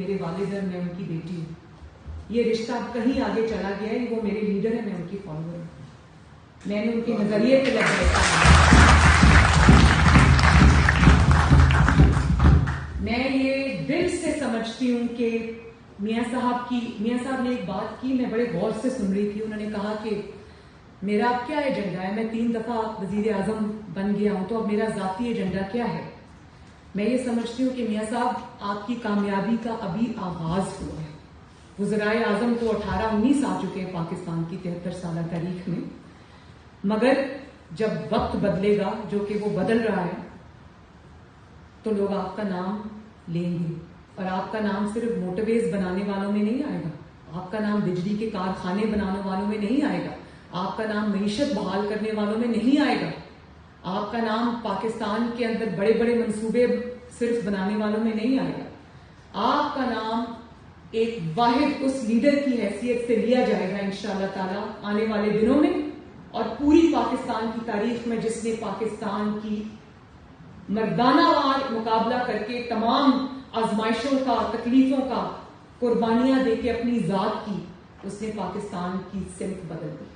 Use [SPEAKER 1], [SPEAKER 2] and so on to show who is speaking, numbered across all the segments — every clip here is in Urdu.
[SPEAKER 1] میرے والد ہیں، میں ان کی بیٹی ہوں. یہ رشتہ اب کہیں آگے چلا گیا ہے. وہ میرے لیڈر ہیں، میں ان کی فالوور ہوں. میں نے ان کے نظریے پہ لگ بیٹھا. میں یہ دل سے سمجھتی ہوں کہ میاں صاحب نے ایک بات کی، میں بڑے غور سے سن رہی تھی. انہوں نے کہا کہ میرا اب کیا ایجنڈا ہے، میں 3 دفعہ وزیر اعظم بن گیا ہوں، تو اب میرا ذاتی ایجنڈا کیا ہے. میں یہ سمجھتی ہوں کہ میاں صاحب آپ کی کامیابی کا ابھی آغاز ہوا ہے. وزرائے اعظم کو 18-19 آ چکے ہیں پاکستان کی 73 سالہ تاریخ میں، مگر جب وقت بدلے گا، جو کہ وہ بدل رہا ہے، تو لوگ آپ کا نام لیں گے. اور آپ کا نام صرف موٹر ویز بنانے والوں میں نہیں آئے گا، آپ کا نام بجلی کے کارخانے بنانے والوں میں نہیں آئے گا، آپ کا نام معیشت بحال کرنے والوں میں نہیں آئے گا، آپ کا نام پاکستان کے اندر بڑے بڑے منصوبے صرف بنانے والوں میں نہیں آئے گا. آپ کا نام ایک واحد اس لیڈر کی حیثیت سے لیا جائے گا انشاءاللہ تعالی آنے والے دنوں میں، اور پوری پاکستان کی تاریخ میں جس نے پاکستان کی مردانہ وار مقابلہ کر کے تمام آزمائشوں کا، تکلیفوں کا قربانیاں دے کے اپنی ذات کی، اس نے پاکستان کی سمت بدل دی.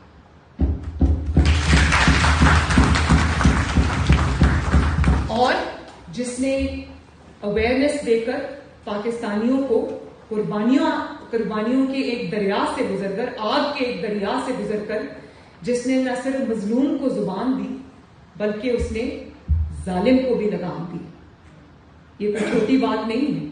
[SPEAKER 1] اور جس نے اویئرنیس دے کر پاکستانیوں کو قربانیوں کے ایک دریا سے گزر کر، آگ کے ایک دریا سے گزر کر، جس نے نہ صرف مظلوم کو زبان دی بلکہ اس نے ظالم کو بھی لگام دی. یہ کوئی چھوٹی بات نہیں ہے.